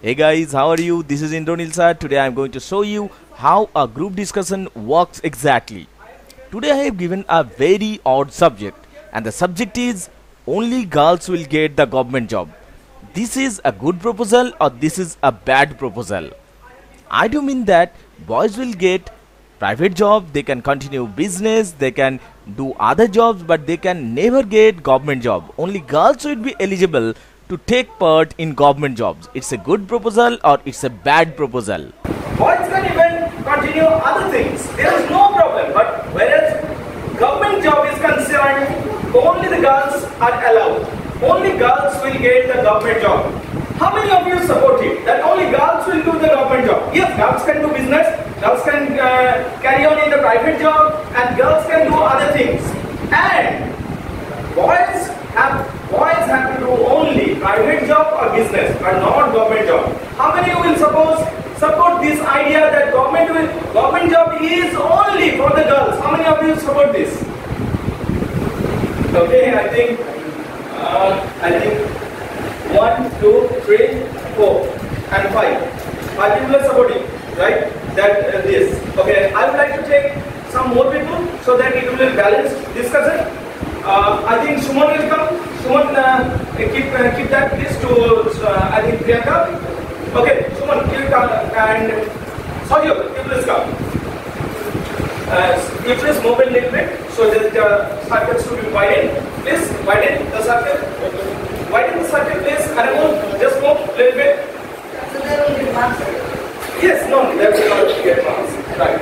Hey guys, how are you? This is Indronil sir. Today I am going to show you how a group discussion works exactly. Today I have given a very odd subject, and the subject is only girls will get the government job. This is a good proposal or this is a bad proposal? I do mean that boys will get private job, they can continue business, they can do other jobs, but they can never get government job. Only girls will be eligible to take part in government jobs. It's a good proposal or it's a bad proposal? Boys can even continue other things. There is no problem. But whereas government job is concerned, only the girls are allowed. Only girls will get the government job. How many of you support it? That only girls will do the government job. Yes, girls can do business, girls can carry on in the private job, and girls can do other things. And boys have to do only private job or business, but not government job. How many will support this idea that government job is only for the girls? How many of you support this? Okay, I think 1, 2, 3, 4, and 5. 5 people are supporting, right? That this. Okay, I would like to take some more people so that it will be balanced discussion. I think Suman will come. Suman, keep that please to I think Priyanka. Okay, Suman, you come and Sohyo, you please come. You please move a little bit so that the circle should be widened. Please widen the circle. Widen the circle, please. And just move a little bit. So there will be marks. Yes, no, that will not get marks. Right.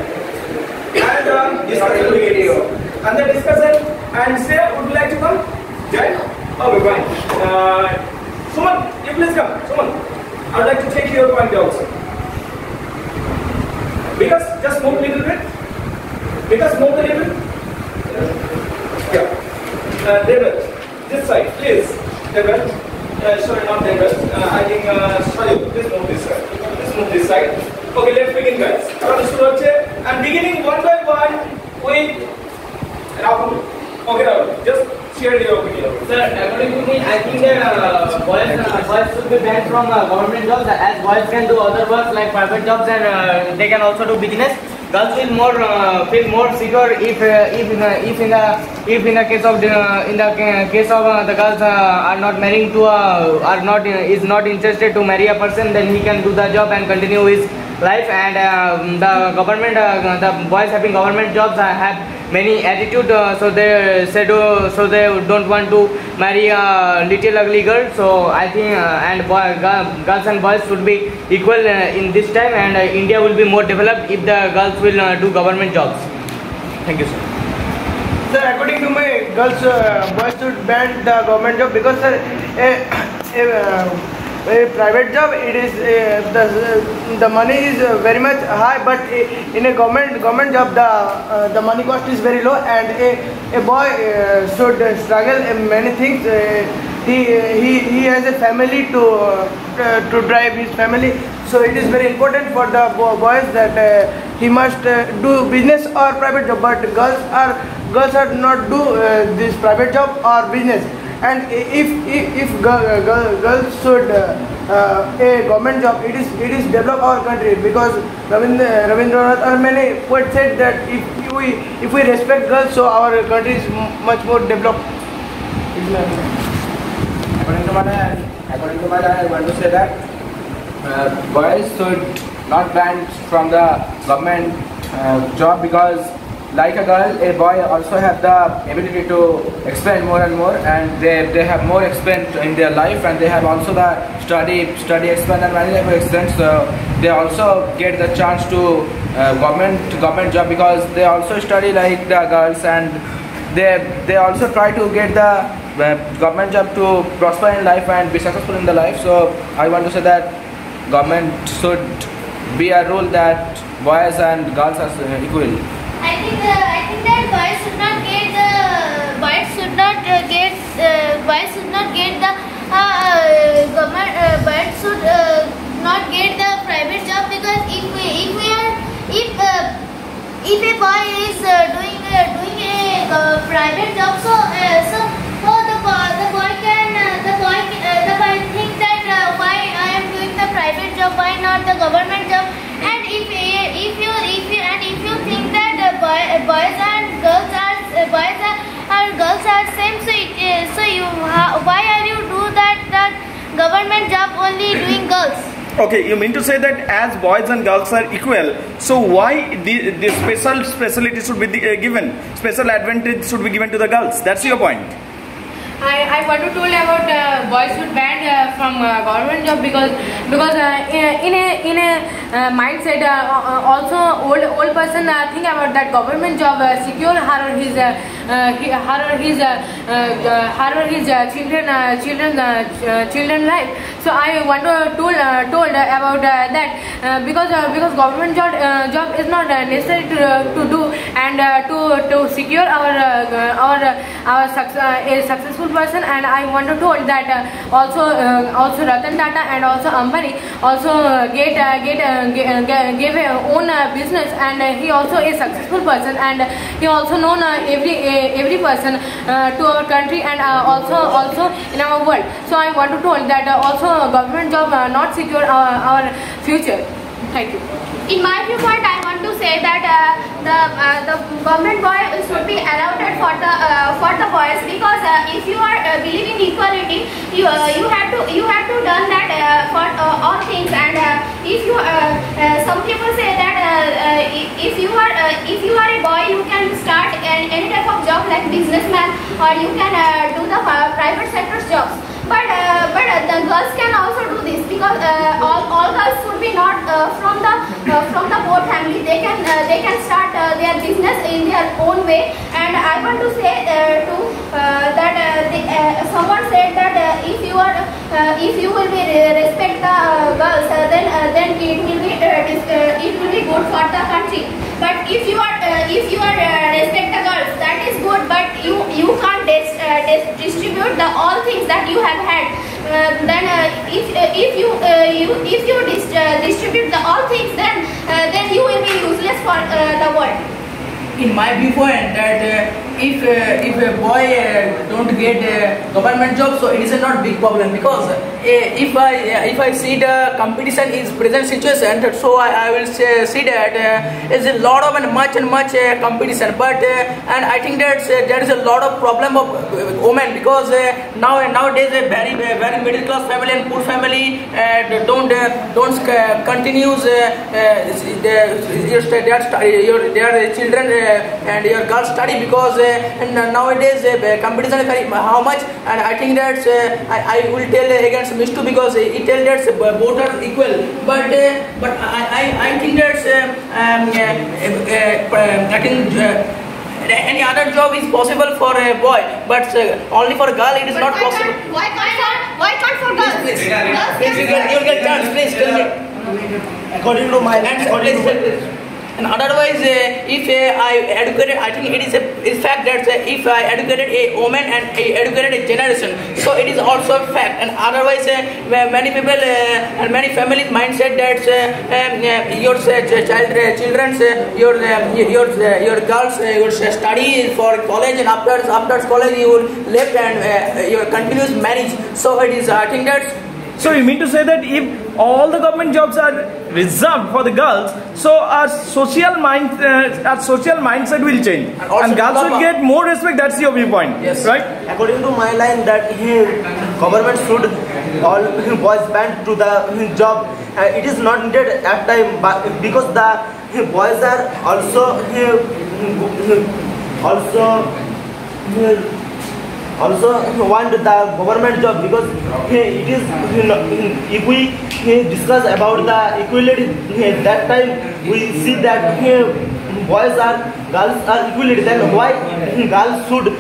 And discussion will get you. And the discussion. And say, would you like to come? Jai? Okay, fine. Suman, you please come. Suman, I would like to take your point also. Because just move a little bit. Because move a little bit. Yeah. David, this side, please. David. Sorry, not David. I think, sorry, please move this side. Please move this side. Okay, let's begin, guys. I'm beginning one by one with Rahul. Okay, Rahul, just share your opinion. Sir, according to me, I think that boys should be banned from government jobs, as boys can do other work like private jobs, and they can also do business. Girls will feel more secure if in the case of the girls are not marrying to is not interested to marry a person, then he can do the job and continue his life. And the boys having government jobs have many attitude, so they don't want to marry a little ugly girl. So I think girls and boys should be equal in this time, and India will be more developed if the girls will do government jobs. Thank you, sir. Sir, according to me, boys should ban the government job because a private job, it is the money is very much high, but in a government job the money cost is very low, and a boy should struggle in many things. He has a family to drive his family, so it is very important for the boys that he must do business or private job, but girls are not do this private job or business. And if girls should a government job, it is develop our country, because Rabindranath or many poets said that if we respect girls, so our country is much more developed. According to my I want to say that boys should not ban from the government job, because like a girl, a boy also have the ability to expand more and more, and they have more expand in their life, and they have also the study expand and many other experience. So they also get the chance to government job, because they also study like the girls, and they also try to get the government job to prosper in life and be successful in the life. So I want to say that government should be a rule that boys and girls are equal. I think that boys should not get the government. Boys should not get the private job, because if a boy is doing a private job, so the boy think that why I am doing the private job. job? Why not the government job? And if you think that boys and girls are same, why are you do that government job only doing girls? Okay, you mean to say that as boys and girls are equal, so why the special facility should be given, special advantage should be given to the girls? That's your point. I want to tell about boys should ban from government job because in a mindset also old person think about that government job secure her or his children life. So I want to told about that because government job is not necessary to do and to secure our successful person. And I want to told that also Ratan Tata and also Ambani also gave a own business, and he also a successful person, and he also known every person to our country and also in our world. So I want to told that also government job not secure our future. Thank you. In my viewpoint, I want to say that the government boy should be allowed for the boys, because if you are believing equality, you have to done that for all things. And if you some people say that if you are a boy, you can start any type of job like businessman, or you can do the private sector jobs. But the girls can also do this, because all girls should be not from the poor family. They can start their business in their own way. And I want to say that someone said that if you will be respect the girls, then it will be good for the country. But if you are respect the girls, that is good. But you can't distribute the all things that you have had. Then if you distribute the all things, then you will be useless for the world. In my viewpoint, that if a boy don't get a government job, so it is a not big problem, because if I see the competition is present situation, so I will see that is a lot of and much competition. But and I think that there is a lot of problem of women, because nowadays a very middle class family and poor family don't continues their children and your girls study, because and nowadays competition is very how much. And I think that I will tell against Mr. because he tell that both are equal. But I think that I think any other job is possible for a boy, but only for a girl it is not possible. Why can't for girls? Please, you'll get chance. Please tell me. According to my And otherwise, if I educated, I think it is a fact that if I educated a woman and I educated a generation, so it is also a fact. And otherwise, many people and many families mindset that your your girls will study for college, and after college you will left and your continuous marriage. So it is, I think that. So you mean to say that if all the government jobs are reserved for the girls, so our social mindset will change, and girls will get more respect. That's your viewpoint, yes, right? According to my line, that government should all boys band to the job. It is not needed at time, but because the boys are also want the government job, because it is if we discuss about the equality, that time we see that boys are girls are equality. Then why girls should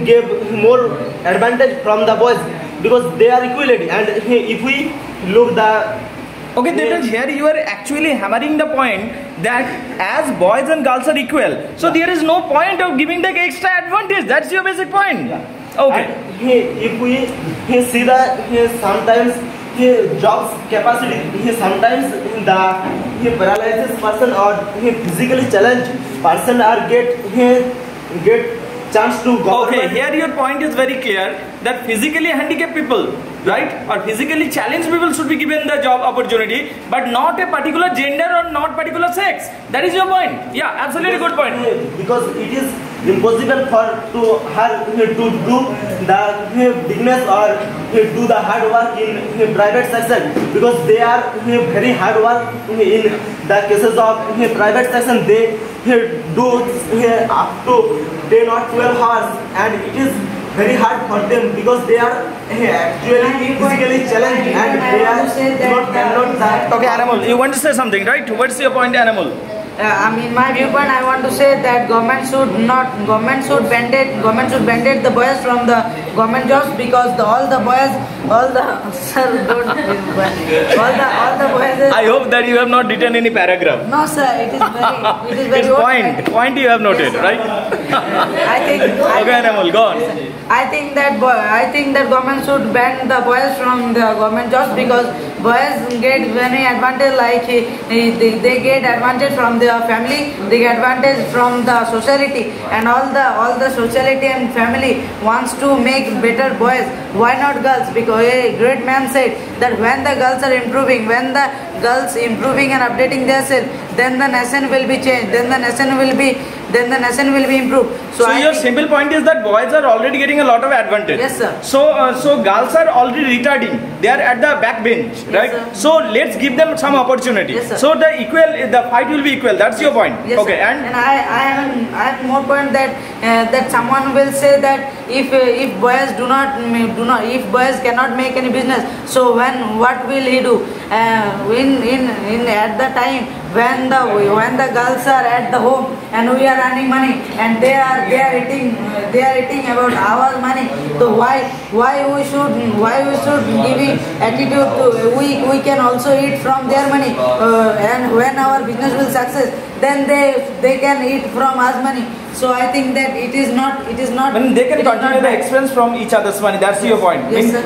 give more advantage from the boys, because they are equality. And if we look the Okay, Devdaj, here you are actually hammering the point that as boys and girls are equal, so there is no point of giving the extra advantage. That's your basic point. Yeah. Okay. And if we see the sometimes jobs capacity, sometimes the paralysis person or physically challenged person are get chance to government. Okay, here your point is very clear that physically handicapped people, right, or physically challenged people should be given the job opportunity, but not a particular gender or not particular sex. That is your point. Yeah, absolutely good point. Because it is impossible for to her to do the business or do the hard work in private sector, because they are very hard work in the cases of private section. They do up to 10 or 12 hours, and it is very hard for them because they are actually physically challenged and they are cannot that. Okay, Animal, you want to say something, right? What's your point, Animal? In my viewpoint, I want to say that government should mandate the boys from the government jobs, because all the boys I hope that you have not written any paragraph. No sir, it is very It's point you have noted, yes, right? Okay, Animal, go on. I think that government should ban the boys from the government jobs, because boys get very advantage, like they get advantage from their family, they get advantage from the society, and all the society and family wants to make better boys. Why not girls? Because a great man said that when the girls are improving, when the girls improving and updating themselves, then the nation will be changed, then the nation will be improved. So your simple point is that boys are already getting a lot of advantage. Yes sir. So girls are already retarding. They are at the back bench, right? Sir. So let's give them some opportunity. Yes, sir. So the fight will be equal. That's your point. Yes, okay, sir. and I have more point that that someone will say that if boys if boys cannot make any business, so what will he do? In at the time when the girls are at the home and we are earning money and they are eating about our money, so why we should giving attitude to we can also eat from their money, and when our business will success, then they can eat from us money. So I think that it is not. when they can continue the expense from each other's money. That's your point. Yes, sir.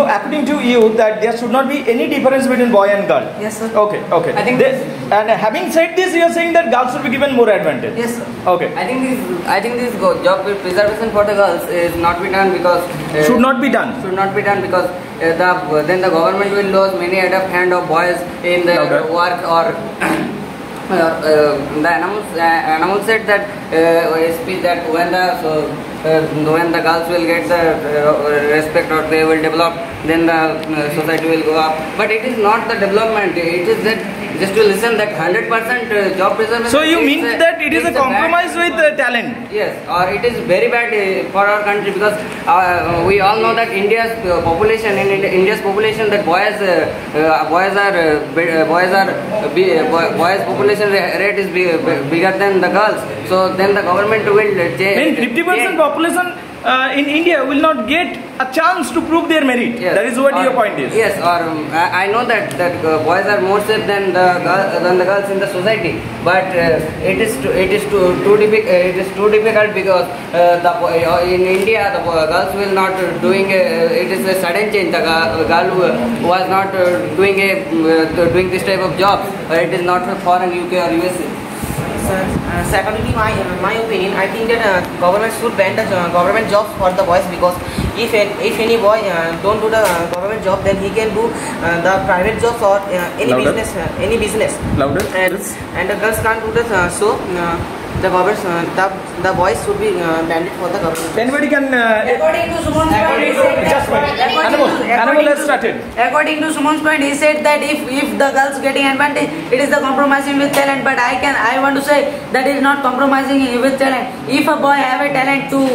According to you, that there should not be any difference between boy and girl. Yes, sir. Okay. I think and having said this, you are saying that girls should be given more advantage. Yes, sir. Okay. I think this job preservation for the girls is not be done because Should not be done. Because then the government will lose many hand of boys in the work, or the animal said that speech that when the girls will get the respect or they will develop, then the society will go up. But it is not the development. It is that just to listen that 100% job preservation. So you mean that it is a compromise with talent? Yes, or it is very bad for our country, because we all know that India's population that boys population rate is bigger than the girls. So then the government will change. 50% population in India will not get a chance to prove their merit. Yes. That is what your point is. Yes, or I know that boys are more safe than the girls in the society, but it is too difficult because in India the girls will not doing it is a sudden change. The girl who was not doing this type of jobs, it is not for foreign UK or USA. Secondly, my opinion, I think that government should ban the government jobs for the boys, because if any boy don't do the government job, then he can do the private jobs or any Louder. business. Louder. And the girls can't do that. So the boys should be banned for the government. Anybody can. According to Suman's point, Just wait. Animal has started. According to Suman's point, he said that if the girls getting advantage, it is the compromising with talent. But I want to say that it is not compromising with talent. If a boy have a talent to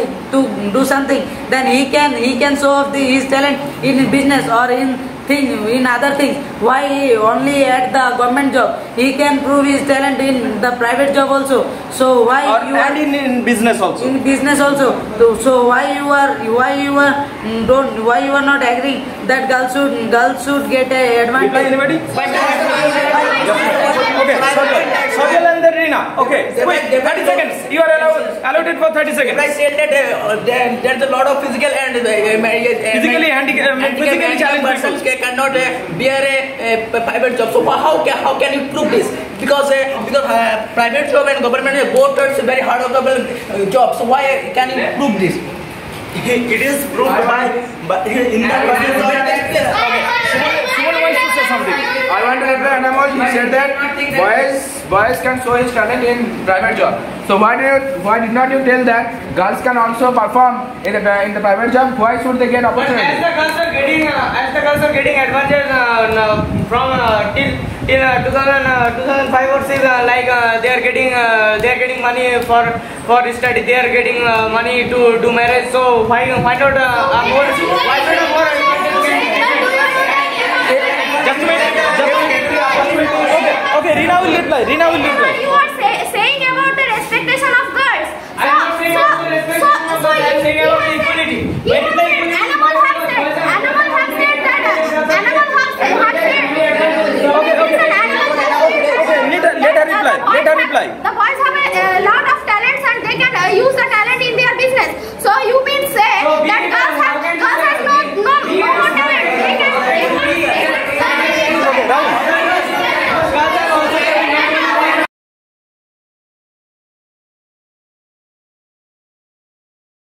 do something, then he can show off his talent in business or in other things. Why only at the government job? He can prove his talent in the private job also. So why in business also. In business also. So why you are not agreeing that girls should get a advantage? Reply anybody? Okay. Sogyal and then Reena. Okay. Wait. 30 seconds. You are allotted for 30 seconds. I said that there's a lot of physical and Physically challenged persons cannot bear a private job. So how can you prove this? because private job and government both are very hardworkable job. So why can you prove this? It is proved by in the process of Someone wants to say something. I want to reply Anamol. He said that boys can show his talent in private job. So why did not you tell that girls can also perform in the private job? Why should they get opportunity? As the girls are getting advantage from till 2005 or 6, like they are getting money for study. They are getting money to do marriage. So why not more? Just a minute. Okay, Reena will reply. You are saying about the expectation of girls. I am not saying about the expectation of girls. I am saying about the equality. Animal have said that. Okay, let her reply.